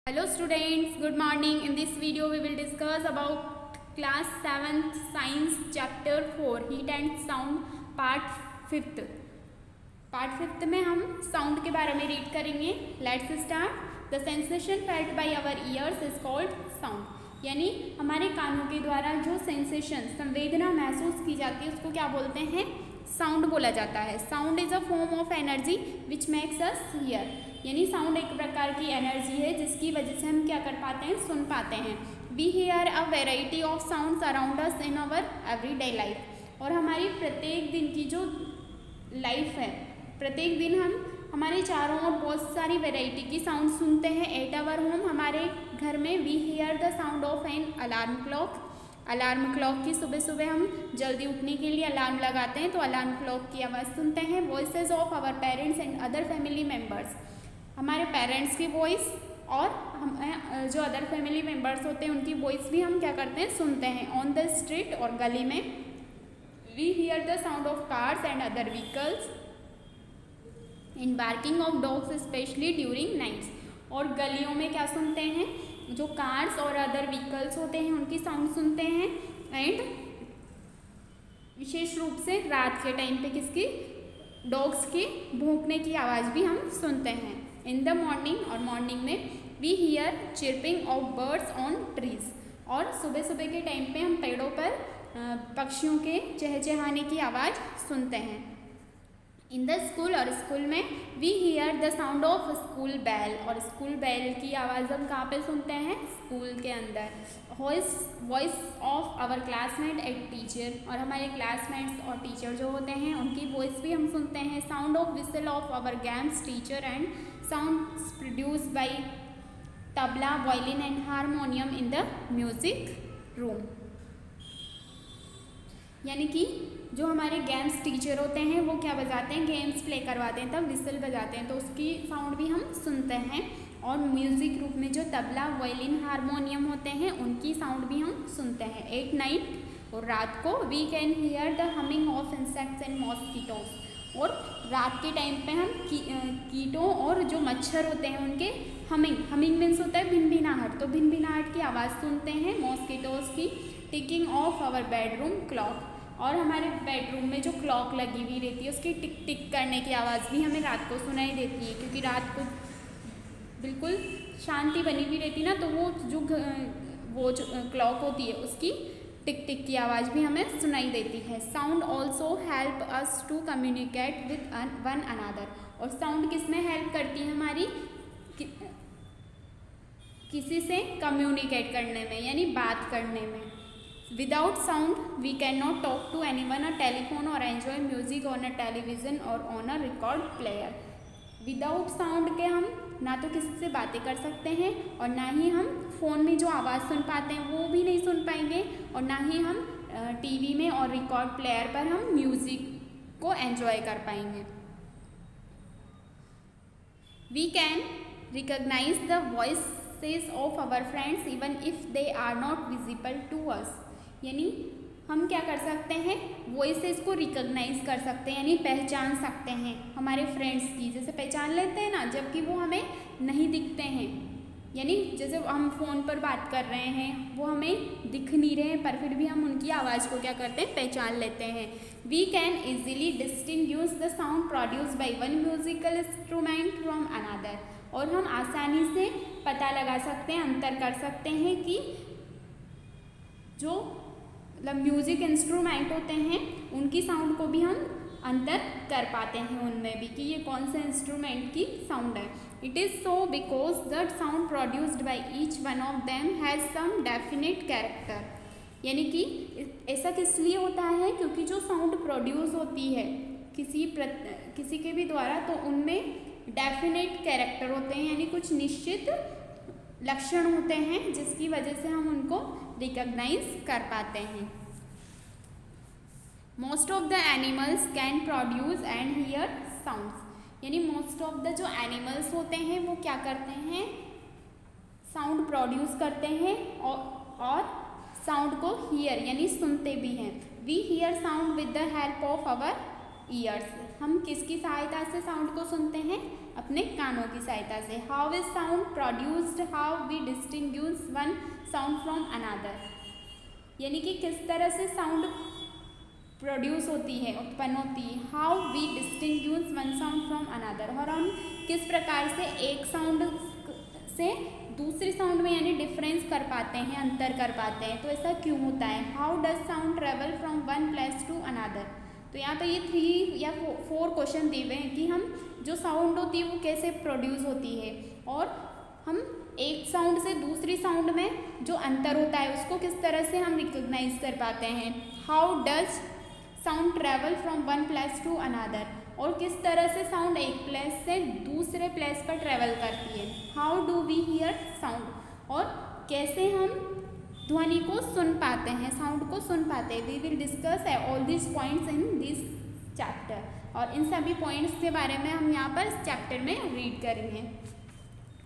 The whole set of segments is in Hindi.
Hello students, good morning. In this video we will discuss about class 7th science chapter 4 heat and sound part 5th. Part 5th में हम sound के बारे में रीड करेंगे. Let's start. The sensation felt by our ears is called sound. यानी हमारे कानों के द्वारा जो सेंसेशन संवेदना महसूस की जाती है उसको क्या बोलते हैं? साउंड बोला जाता है. Sound is a form of energy which makes us here. यानी साउंड एक प्रकार की एनर्जी है जिसकी वजह से हम क्या कर पाते हैं, सुन पाते हैं. We hear a variety of sounds around us in our everyday life. और हमारी प्रत्येक दिन की जो लाइफ है, प्रत्येक दिन हम हमारे चारों ओर बहुत सारी वेराइटी की साउंड सुनते हैं. एट आवर होम, हमारे घर में we hear the sound of an alarm clock. Alarm clock की सुबह सुबह हम जल्दी उठने के लिए अलार्म लगाते हैं तो अलार्म क्लॉक की आवाज़ सुनते हैं. Voices of our parents and other family members. हमारे पेरेंट्स की वॉइस और हम जो अदर फैमिली मेम्बर्स होते हैं उनकी वॉइस भी हम क्या करते हैं, सुनते हैं. ऑन द स्ट्रीट और गली में we hear the sound of cars and other vehicles. In barking of dogs specially during nights. और गलियों में क्या सुनते हैं, जो कार्स और अदर व्हीकल्स होते हैं उनकी साउंड सुनते हैं. एंड विशेष रूप से रात के टाइम पे किसकी, डॉग्स की भौंकने की आवाज़ भी हम सुनते हैं. इन द मॉर्निंग, और मॉर्निंग में we hear chirping of birds on trees. और सुबह सुबह के टाइम पे हम पेड़ों पर पक्षियों के चहचहाने की आवाज़ सुनते हैं. इन द स्कूल, और स्कूल में we hear the sound of school bell. और स्कूल बेल की आवाज़ हम कहाँ पे सुनते हैं, स्कूल के अंदर. Voice of our classmate and teacher. और हमारे क्लासमेट्स और टीचर जो होते हैं उनकी वॉइस भी हम सुनते हैं. Sound of whistle of our games teacher and sounds produce by tabla, violin and harmonium in the music room. यानी कि जो हमारे गेम्स टीचर होते हैं वो क्या बजाते हैं, गेम्स प्ले करवाते हैं तब विसल बजाते हैं तो उसकी साउंड भी हम सुनते हैं. और म्यूज़िक ग्रुप में जो तबला, वायलिन, हारमोनियम होते हैं उनकी साउंड भी हम सुनते हैं. एट नाइट, और रात को we can hear the humming of insects and mosquitoes. और रात के टाइम पे हम कीटों और जो मच्छर होते हैं उनके हमिंग मीन्स होता है भिनभिनाहट, तो भिनभिनाहट की आवाज़ सुनते हैं. मॉस्किटोज की ticking of our bedroom clock. और हमारे बेडरूम में जो क्लॉक लगी हुई रहती है उसकी टिक टिक करने की आवाज़ भी हमें रात को सुनाई देती है, क्योंकि रात को बिल्कुल शांति बनी हुई रहती है ना, तो वो जो क्लॉक होती है उसकी टिक टिक की आवाज़ भी हमें सुनाई देती है. Sound also help us to communicate with one another. और साउंड किस में हेल्प करती है हमारी, किसी से कम्युनिकेट करने में, यानी बात करने में. Without sound, we cannot talk to anyone on telephone or enjoy music on a television or on a record player. Without sound के हम ना तो किसी से बातें कर सकते हैं और ना ही हम फ़ोन में जो आवाज़ सुन पाते हैं वो भी नहीं सुन पाएंगे, और ना ही हम टीवी में और रिकॉर्ड प्लेयर पर हम म्यूज़िक को एंजॉय कर पाएंगे. We can recognize the voices of our friends even if they are not visible to us. यानी हम क्या कर सकते हैं, वॉइसेस को रिकॉग्नाइज कर सकते हैं, यानी पहचान सकते हैं हमारे फ्रेंड्स की. जैसे पहचान लेते हैं ना, जबकि वो हमें नहीं दिखते हैं. यानी जैसे हम फ़ोन पर बात कर रहे हैं, वो हमें दिख नहीं रहे हैं पर फिर भी हम उनकी आवाज़ को क्या करते हैं, पहचान लेते हैं. We can easily distinguish the sound produce by one musical instrument from another. और हम आसानी से पता लगा सकते हैं, अंतर कर सकते हैं कि जो मतलब म्यूज़िक इंस्ट्रूमेंट होते हैं उनकी साउंड को भी हम अंतर कर पाते हैं उनमें भी, कि ये कौन से इंस्ट्रूमेंट की साउंड है. It is so because the sound produced by each one of them has some definite character. यानी कि ऐसा किस लिए होता है, क्योंकि जो साउंड प्रोड्यूस होती है किसी के भी द्वारा तो उनमें डेफिनेट कैरेक्टर होते हैं, यानी कुछ निश्चित लक्षण होते हैं जिसकी वजह से हम उनको रिकॉग्नाइज कर पाते हैं. Most of the animals can produce and here sounds. यानी मोस्ट ऑफ द जो एनिमल्स होते हैं वो क्या करते हैं, साउंड प्रोड्यूस करते हैं और साउंड को हियर यानी सुनते भी हैं. We hear sound with the help of our ears. हम किसकी सहायता से साउंड को सुनते हैं, अपने कानों की सहायता से। How is sound produced, how we distinguish one sound from another, यानी कि किस तरह से साउंड प्रोड्यूस होती है, उत्पन्न होती है। How we distinguish one sound from another, और हम किस प्रकार से एक साउंड से दूसरे साउंड में यानी डिफरेंस कर पाते हैं, अंतर कर पाते हैं, तो ऐसा क्यों होता है। How does sound travel from one place to another, तो यहाँ पे ये 3 या 4 क्वेश्चन दिए हुए हैं कि हम जो साउंड होती है वो कैसे प्रोड्यूस होती है, और हम एक साउंड से दूसरी साउंड में जो अंतर होता है उसको किस तरह से हम रिकॉग्नाइज कर पाते हैं। How does sound travel from one place to another, और किस तरह से साउंड एक प्लेस से दूसरे प्लेस पर ट्रेवल करती है। How do we hear sound, और कैसे हम ध्वनि को सुन पाते हैं, साउंड को सुन पाते हैं। We will discuss all this points in this chapter, और इन सभी पॉइंट्स के बारे में हम यहाँ पर इस चैप्टर में रीड करेंगे।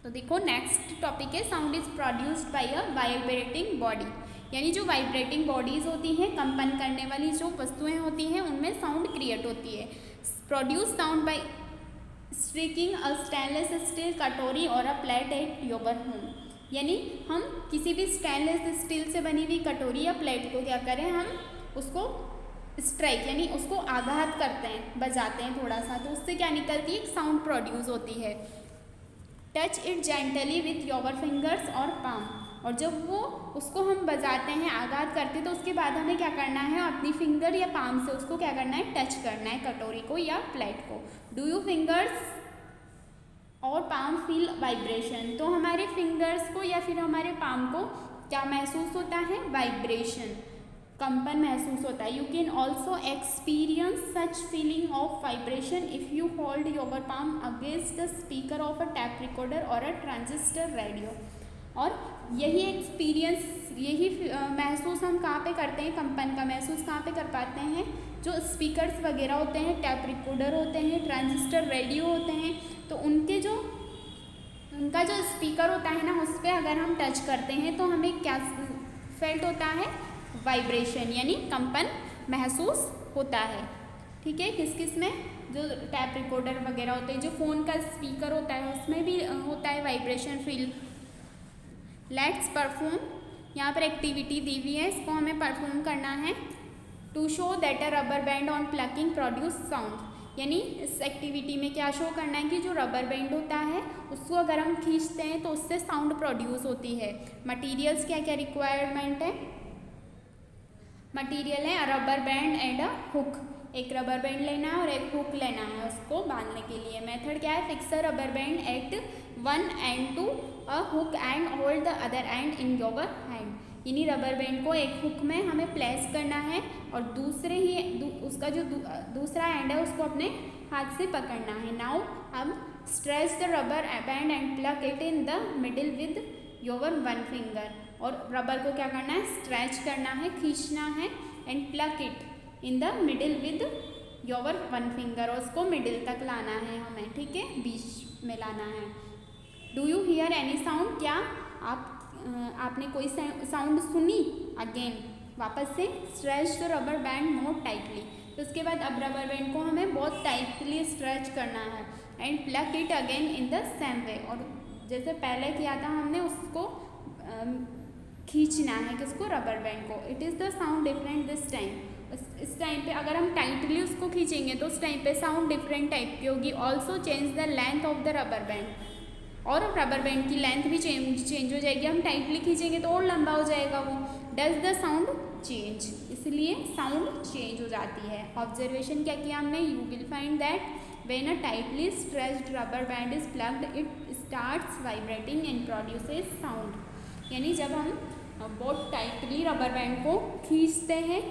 तो देखो नेक्स्ट टॉपिक है sound is produced by a vibrating body, यानी जो वाइब्रेटिंग बॉडीज होती हैं, कंपन करने वाली जो वस्तुएं होती हैं, उनमें साउंड क्रिएट होती है। प्रोड्यूस साउंड बाय स्ट्रीकिंग अ स्टेनलेस स्टील कटोरी और अ प्लेट एट योर होम, यानी हम किसी भी स्टेनलेस स्टील से बनी हुई कटोरी या प्लेट को क्या करें, हम उसको स्ट्राइक यानी उसको आघात करते हैं, बजाते हैं थोड़ा सा, तो उससे क्या निकलती है, एक साउंड प्रोड्यूस होती है। Touch it gently with your fingers और पाम, और जब वो उसको हम बजाते हैं, आघात करते हैं, तो उसके बाद हमें क्या करना है, अपनी फिंगर या पाम से उसको क्या करना है, टच करना है कटोरी को या प्लेट को। डू यू फिंगर्स और पाम फील वाइब्रेशन, तो हमारे फिंगर्स को या फिर हमारे पाम को क्या महसूस होता है, वाइब्रेशन, कंपन महसूस होता है। You can also experience such feeling of vibration if you hold your palm against the speaker of a tap recorder और अ ट्रांजिस्टर रेडियो, और यही एक्सपीरियंस, यही महसूस हम कहाँ पे करते हैं, कंपन का महसूस कहाँ पे कर पाते हैं, जो स्पीकर्स वगैरह होते हैं, टैप रिकॉर्डर होते हैं, ट्रांजिस्टर रेडियो होते हैं, तो उनका जो स्पीकर होता है ना, उस पर अगर हम टच करते हैं तो हमें क्या फेल्ट होता है, वाइब्रेशन यानी कंपन महसूस होता है। ठीक है, किस किस में, जो टैप रिकॉर्डर वगैरह होते हैं, जो फ़ोन का स्पीकर होता है उसमें भी होता है वाइब्रेशन फील। लेट्स परफॉर्म, यहाँ पर एक्टिविटी दी हुई है, इसको हमें परफॉर्म करना है। To show that a rubber band on plucking produce sound, यानी इस एक्टिविटी में क्या शो करना है कि जो रबर बैंड होता है उसको अगर हम खींचते हैं तो उससे साउंड प्रोड्यूस होती है। मटीरियल्स क्या क्या रिक्वायरमेंट है, मटीरियल है rubber band and a hook, एक रबर बैंड लेना है और एक हुक लेना है उसको बांधने के लिए। मेथड क्या है, fix a rubber band at one end to a hook and hold the other end in your hand, यानी रबर बैंड को एक हुक में हमें प्लेस करना है और उसका जो दूसरा एंड है उसको अपने हाथ से पकड़ना है। नाउ अब stretch the rubber band and plug it in the middle with your one finger, और रबर को क्या करना है, स्ट्रेच करना है, खींचना है, and plug it in the middle with your one finger, और उसको मिडिल तक लाना है हमें, ठीक है, बीच में लाना है। Do you here any sound, क्या आपने कोई साउंड सुनी, अगेन वापस से stretch the rubber band more tightly, तो उसके बाद अब रबर बैंड को हमें बहुत टाइटली स्ट्रेच करना है, and plug it again in the same way, और जैसे पहले किया था हमने उसको खींचना है किसको, रबर बैंड को। It is the sound different this time, इस टाइम पे अगर हम टाइटली उसको खींचेंगे तो उस टाइम पे साउंड डिफरेंट टाइप की होगी। Also change the length of the rubber band, और रबर बैंड की लेंथ भी चेंज हो जाएगी, हम टाइटली खींचेंगे तो और लंबा हो जाएगा वो। डज द साउंड चेंज, इसलिए साउंड चेंज हो जाती है। ऑब्जर्वेशन क्या किया हमने, you will find that when a tightly stretched rubber band is plucked it starts vibrating and produces sound, यानी जब हम बहुत टाइटली रबर बैंड को खींचते हैं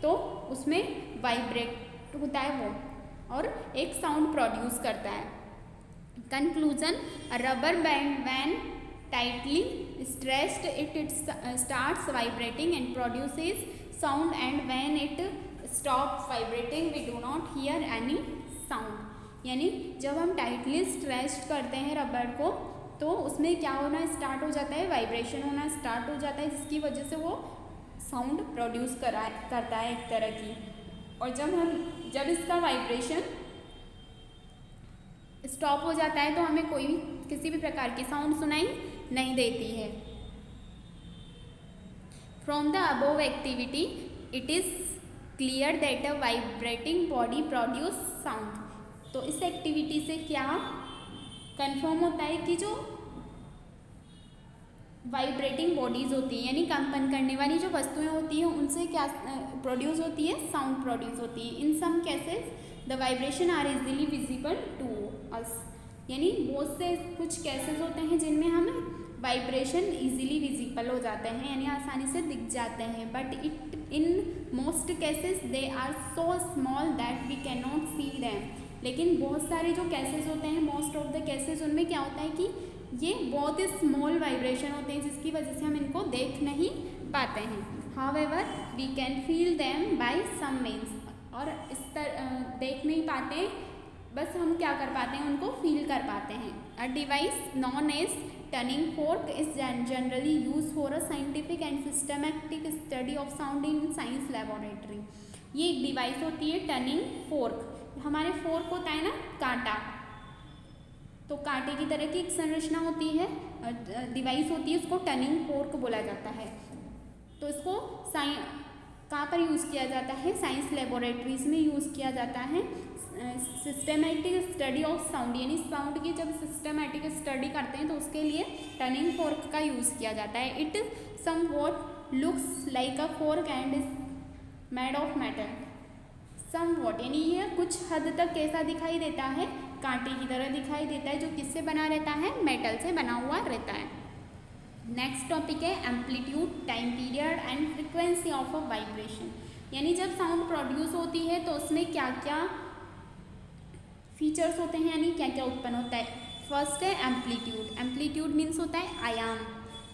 तो उसमें वाइब्रेट होता है वो, और एक साउंड प्रोड्यूस करता है। Conclusion, rubber band when tightly stretched it starts vibrating and produces sound, and when it stops vibrating we do not hear any sound, यानी जब हम टाइटली स्ट्रेच करते हैं रबर को तो उसमें क्या होना स्टार्ट हो जाता है, वाइब्रेशन होना स्टार्ट हो जाता है, जिसकी वजह से वो साउंड प्रोड्यूस करता है एक तरह की। और जब इसका वाइब्रेशन स्टॉप हो जाता है तो हमें कोई भी किसी भी प्रकार की साउंड सुनाई नहीं देती है। From the above activity it is clear that a vibrating body produce sound. तो इस एक्टिविटी से क्या कंफर्म होता है कि जो वाइब्रेटिंग बॉडीज होती है यानी कंपन करने वाली जो वस्तुएं होती हैं उनसे क्या प्रोड्यूस होती है, साउंड प्रोड्यूस होती है। In some cases the vibration are easily visible to us, यानी बहुत से कुछ केसेस होते हैं जिनमें हमें वाइब्रेशन इजीली विजिबल हो जाते हैं यानी आसानी से दिख जाते हैं, but it in most cases they are so small that we can not see them. लेकिन बहुत सारे जो केसेस होते हैं, मोस्ट ऑफ द केसेस, उनमें क्या होता है कि ये बहुत ही स्मॉल वाइब्रेशन होते हैं जिसकी वजह से हम इनको देख नहीं पाते हैं। However we can feel them by some means, और इस तरह देख नहीं पाते, बस हम क्या कर पाते हैं, उनको फील कर पाते हैं। A device known as tuning fork is generally use for a scientific and systematic study of sound in science laboratory. ये एक डिवाइस होती है टर्निंग फोर्क। हमारे फोर्क होता है ना कांटा, तो कांटे की तरह की एक संरचना होती है, डिवाइस होती है, उसको टर्निंग फोर्क बोला जाता है। तो इसको कहाँ पर यूज़ किया जाता है, साइंस लेबोरेटरीज में यूज़ किया जाता है। सिस्टमैटिक स्टडी ऑफ साउंड, यानी साउंड की जब सिस्टमैटिक स्टडी करते हैं तो उसके लिए टर्निंग फोर्क का यूज़ किया जाता है। It somewhat looks like a fork and is made of metal. Somewhat यानी ये कुछ हद तक कैसा दिखाई देता है, कांटे की तरह दिखाई देता है, जो किससे बना रहता है, मेटल से बना हुआ रहता है। नेक्स्ट टॉपिक है amplitude, time period and frequency of a vibration. यानी जब साउंड प्रोड्यूस होती है तो उसमें क्या क्या फीचर्स होते हैं, यानी क्या क्या उत्पन्न होता है। फर्स्ट है एम्पलीट्यूड। एम्पलीट्यूड मीन्स होता है आयाम।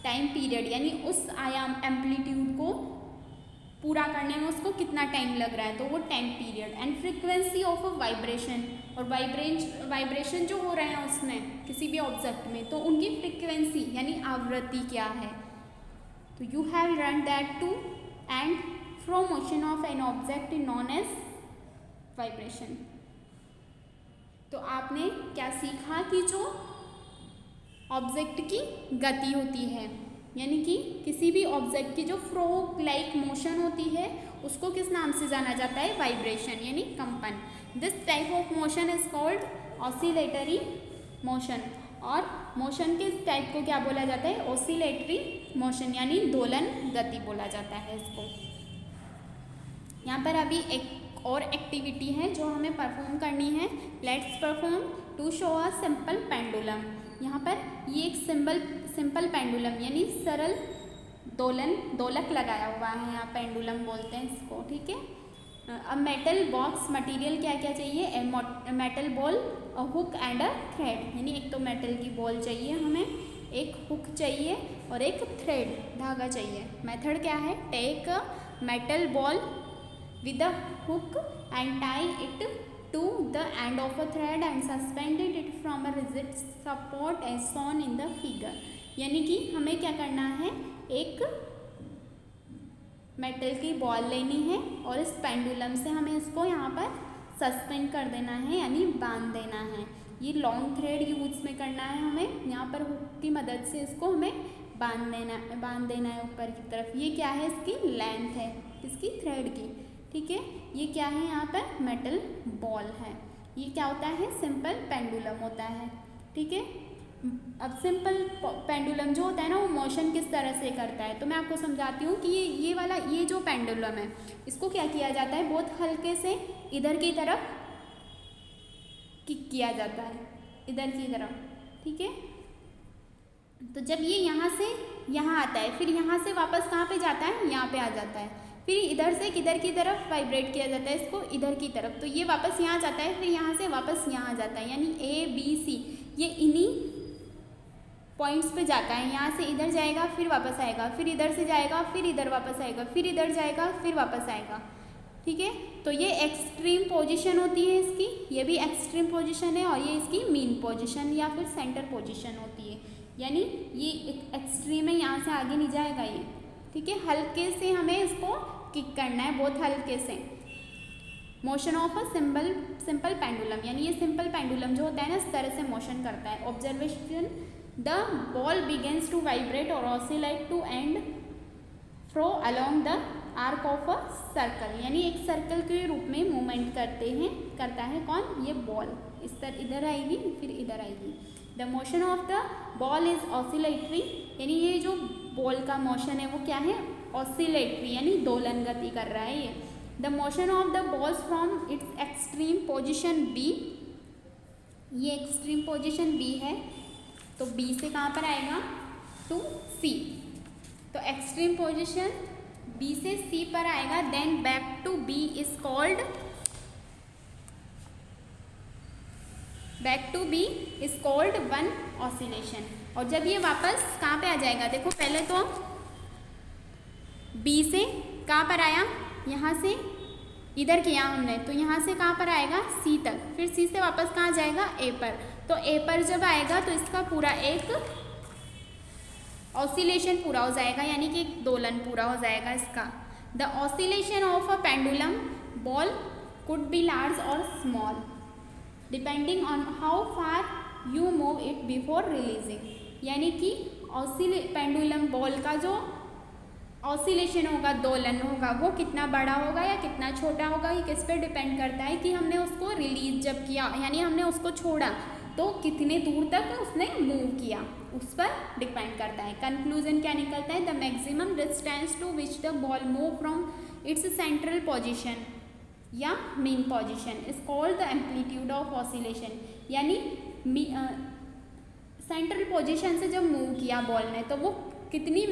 टाइम पीरियड यानी उस आयाम एम्पलीट्यूड को पूरा करने में उसको कितना टाइम लग रहा है, तो वो time period. And frequency of a vibration, और वाइब्रेशन जो हो रहे हैं उसमें किसी भी ऑब्जेक्ट में, तो उनकी फ्रिक्वेंसी यानी आवृत्ति क्या है। तो you have learn that to and from motion of an object known as vibration. तो आपने क्या सीखा कि जो ऑब्जेक्ट की गति होती है, यानी कि किसी भी ऑब्जेक्ट की जो फ्रो लाइक मोशन होती है उसको किस नाम से जाना जाता है, वाइब्रेशन यानी कंपन। This type of motion is called oscillatory motion, और मोशन के इस टाइप को क्या बोला जाता है, ऑसिलेटरी मोशन यानी दोलन गति बोला जाता है इसको। यहाँ पर अभी एक और एक्टिविटी है जो हमें परफॉर्म करनी है। Let's perform to show a simple pendulum. यहाँ पर ये एक सिंपल पेंडुलम यानी सरल दोलक लगाया हुआ है, यहाँ पेंडुलम बोलते हैं इसको, ठीक है। अब मेटल बॉक्स मटेरियल क्या क्या चाहिए, metal ball, a hook and a thread. यानी एक तो मेटल की बॉल चाहिए हमें, एक हुक चाहिए और एक थ्रेड धागा चाहिए। मेथड क्या है, take a metal ball with a hook and tie it to the end of a thread and suspended it from a rigid support as shown in the figure। यानी कि हमें क्या करना है, एक मेटल की बॉल लेनी है और इस पेंडुलम से हमें इसको यहाँ पर सस्पेंड कर देना है यानी बांध देना है। ये लॉन्ग थ्रेड यूज में करना है हमें, यहाँ पर हुक की मदद से इसको हमें बांध देना है ऊपर की तरफ। ये क्या है, इसकी लेंथ है, इसकी थ्रेड की, ठीक है। ये क्या है, यहाँ पर मेटल बॉल है। ये क्या होता है, सिंपल पेंडुलम होता है, ठीक है। अब सिंपल पेंडुलम जो होता है ना, वो मोशन किस तरह से करता है, तो मैं आपको समझाती हूँ कि ये जो पेंडुलम है इसको क्या किया जाता है, बहुत हल्के से इधर की तरफ किक किया जाता है, इधर की तरफ, ठीक है। तो जब ये यहाँ से यहाँ आता है, फिर यहाँ से वापस कहाँ पे जाता है, यहाँ पे आ जाता है, फिर इधर से किधर की तरफ वाइब्रेट किया जाता है इसको, इधर की तरफ, तो ये वापस यहाँ जाता है, फिर यहाँ से वापस यहाँ आ जाता है, यानी A B C ये इन्हीं पॉइंट्स पे जाता है। यहाँ से इधर जाएगा, फिर वापस आएगा, फिर इधर से जाएगा, फिर इधर वापस आएगा, फिर इधर जाएगा, फिर वापस आएगा, ठीक है। तो ये एक्सट्रीम पोजीशन होती है इसकी, ये भी एक्सट्रीम पोजीशन है, और ये इसकी मीन पोजीशन या फिर सेंटर पोजीशन होती है। यानी ये एक एक्सट्रीम है, यहाँ से आगे नहीं जाएगा ये, ठीक है। हल्के से हमें इसको किक करना है, बहुत हल्के से। Motion of a simple pendulum, यानी ये सिंपल पेंडुलम जो होता है ना इस तरह से मोशन करता है. Observation, the ball begins to vibrate और oscillate to and fro along the arc of a circle, यानी एक सर्कल के रूप में मूवमेंट करता है कौन, ये बॉल. इस तरह इधर आएगी फिर इधर आएगी. The motion of the ball is oscillatory, यानी ये जो बॉल का मोशन है वो क्या है, ऑसिलेटरी, यानी दोलन गति कर रहा है ये. The motion of the balls from its extreme position B, ये एक्सट्रीम पोजिशन बी है तो बी से कहाँ पर आएगा, टू सी. तो एक्सट्रीम पोजिशन बी से सी पर आएगा. Then back to B is called, back to B is called one oscillation. और जब ये वापस कहाँ पे आ जाएगा, देखो पहले तो बी से कहाँ पर आया, यहाँ से इधर किया हमने तो यहाँ से कहाँ पर आएगा, सी तक. फिर सी से वापस कहाँ जाएगा, ए पर. तो ए पर जब आएगा तो इसका पूरा एक ऑसिलेशन पूरा हो जाएगा, यानी कि एक दोलन पूरा हो जाएगा इसका. The oscillation of a pendulum ball could be large और small depending on how far you move it before releasing, यानी कि पेंडुलम बॉल का जो ऑसिलेशन होगा, दोलन होगा, वो कितना बड़ा होगा या कितना छोटा होगा, ये किस पे डिपेंड करता है कि हमने उसको रिलीज जब किया, यानी हमने उसको छोड़ा तो कितने दूर तक उसने मूव किया, उस पर डिपेंड करता है. कंक्लूजन क्या निकलता है, the maximum distance to which the ball move from its central position या mean position is called the amplitude of oscillation, यानी सेंट्रल पोजिशन से जब मूव किया बॉल ने तो वो कितनी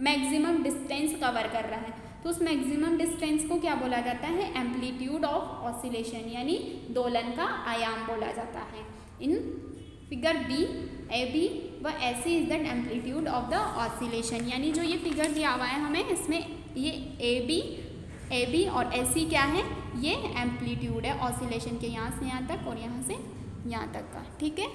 मैक्सिमम डिस्टेंस कवर कर रहा है, तो उस मैक्सिमम डिस्टेंस को क्या बोला जाता है, एम्पलीट्यूड ऑफ ऑसिलेशन, यानी दोलन का आयाम बोला जाता है. In figure B, A B व AC is the amplitude of the oscillation, यानी जो ये फिगर दिया हुआ है हमें, इसमें ये ए बी और ऐसी क्या है, ये एम्पलीट्यूड है ऑसिलेशन के, यहाँ से यहाँ तक और यहाँ से यहाँ तक का. ठीक है.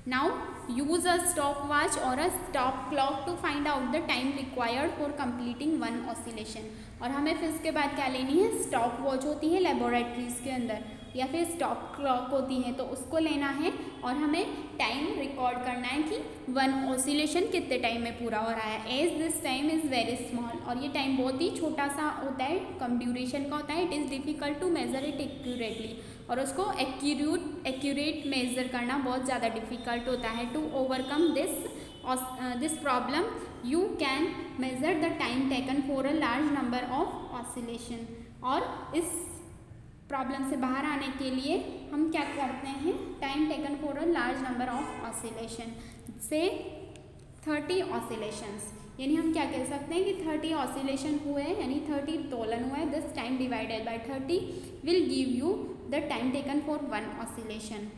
Now use a stopwatch or a stop clock to find out the time required for completing one oscillation. और हमें फिर इसके बाद क्या लेनी है, स्टॉप वॉच होती है लेबोरेटरीज के अंदर या फिर स्टॉप क्लॉक होती है, तो उसको लेना है और हमें टाइम रिकॉर्ड करना है कि वन ऑसिलेशन कितने टाइम में पूरा हो रहा है. As this time is very small, और ये टाइम बहुत ही छोटा सा होता है, कम ड्यूरेशन का होता है. It is difficult to measure it accurately, और उसको एक्यूरेट मेज़र करना बहुत ज़्यादा डिफ़िकल्ट होता है. To overcome this problem you can measure the time taken for a large number of oscillation. और इस प्रॉब्लम से बाहर आने के लिए हम क्या करते हैं, time taken for a large number of oscillation से 30 ऑसिलेशंस, यानी हम क्या कह सकते हैं कि 30 ऑसिलेशन हुए हैं, यानी 30 दोलन हुआ है. This time divided by 30 will give you the time taken for one oscillation.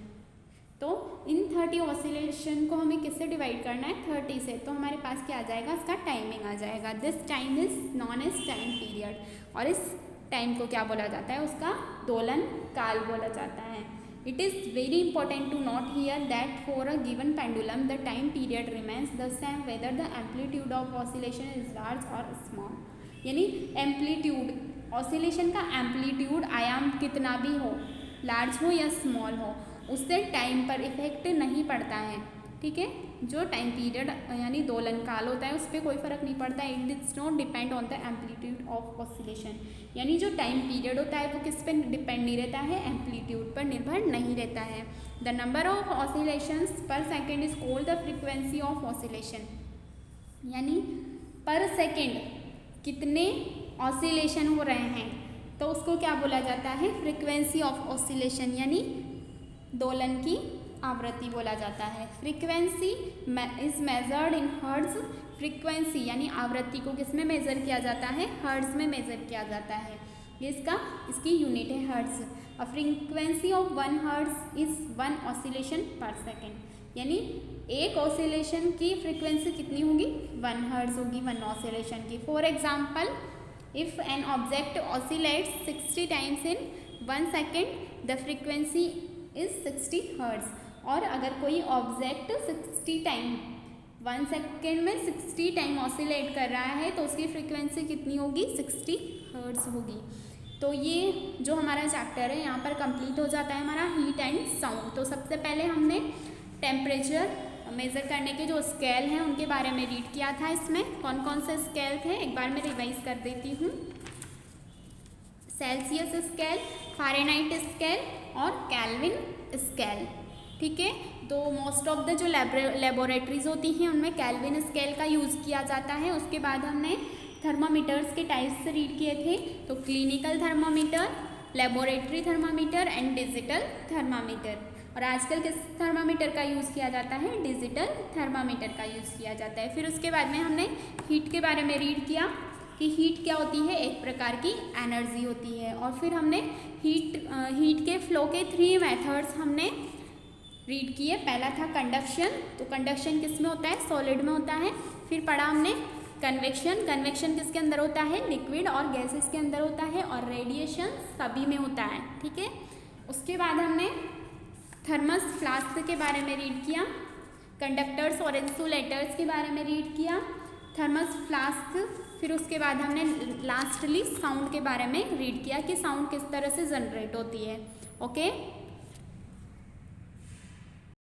तो इन 30 ऑसिलेशन को हमें किससे डिवाइड करना है, 30 से. तो हमारे पास क्या आ जाएगा, इसका टाइमिंग आ जाएगा. This time is known as time period, और इस टाइम को क्या बोला जाता है, उसका दोलन काल बोला जाता है. It is very important to note here that for a given pendulum the time period remains the same whether the amplitude of oscillation is large और स्मॉल, यानी एम्पलीट्यूड, ऑसिलेशन का एम्पलीट्यूड आयाम कितना भी हो, लार्ज हो या स्मॉल हो, उससे टाइम पर इफेक्ट नहीं पड़ता है. ठीक है, जो टाइम पीरियड यानी दोलन काल होता है उस पर कोई फ़र्क नहीं पड़ता है. It is not depend on the amplitude of oscillation, यानी जो टाइम पीरियड होता है वो किस पे डिपेंड नहीं रहता है, एम्पलीट्यूड पर निर्भर नहीं रहता है. द नंबर ऑफ ऑसिलेशंस पर second is called the frequency of oscillation, यानी पर सेकेंड कितने ऑसिलेशन हो रहे हैं तो उसको क्या बोला जाता है, फ्रिक्वेंसी ऑफ ऑसिलेशन, यानी दोलन की आवृत्ति बोला जाता है. Frequency is measured in hertz. Frequency यानी आवृत्ति को किस में मेज़र किया जाता है, हर्ट्ज में मेज़र किया जाता है. ये इसकी यूनिट है hertz. A frequency of 1 hertz is 1 oscillation पर सेकेंड, यानी एक ऑसिलेशन की फ्रीक्वेंसी कितनी होगी, 1 हर्ट्ज होगी 1 ऑसिलेशन की. For example, if an object oscillates 60 times in 1 second the frequency is 60 hertz. और अगर कोई ऑब्जेक्ट 60 टाइम 1 सेकेंड में 60 टाइम ऑसिलेट कर रहा है तो उसकी फ्रीक्वेंसी कितनी होगी, 60 हर्ट्ज होगी। तो ये जो हमारा चैप्टर है यहाँ पर कंप्लीट हो जाता है हमारा हीट एंड साउंड। तो सबसे पहले हमने टेम्परेचर मेज़र करने के जो स्केल हैं उनके बारे में रीड किया था। इसमें कौन कौन से स्केल थे एक बार मैं रिवाइज कर देती हूँ। सेल्सियस स्केल, फ़ारेनहाइट स्केल और केल्विन स्केल, ठीक है। तो मोस्ट ऑफ द जो लेबोरेटरीज होती हैं उनमें केल्विन स्केल का यूज़ किया जाता है। उसके बाद हमने थर्मामीटर्स के टाइप्स से रीड किए थे। तो clinical thermometer, laboratory thermometer and digital thermometer. और आजकल किस थर्मामीटर का यूज़ किया जाता है, डिजिटल थर्मामीटर का यूज़ किया जाता है। फिर उसके बाद में हमने हीट के बारे में रीड किया कि हीट क्या होती है, एक प्रकार की एनर्जी होती है। और फिर हमने हीट के फ्लो के 3 मेथड्स हमने रीड किए। पहला था कंडक्शन, तो कंडक्शन किस में होता है, सॉलिड में होता है। फिर पढ़ा हमने कन्वेक्शन, कन्वेक्शन किसके अंदर होता है, लिक्विड और गैसेस के अंदर होता है। और रेडिएशन सभी में होता है, ठीक है। उसके बाद हमने थर्मस फ्लास्क के बारे में रीड किया, कंडक्टर्स और इंसुलेटर्स के बारे में रीड किया, थर्मस फ्लास्क। फिर उसके बाद हमने लास्टली साउंड के बारे में रीड किया कि साउंड किस तरह से जनरेट होती है। ओके।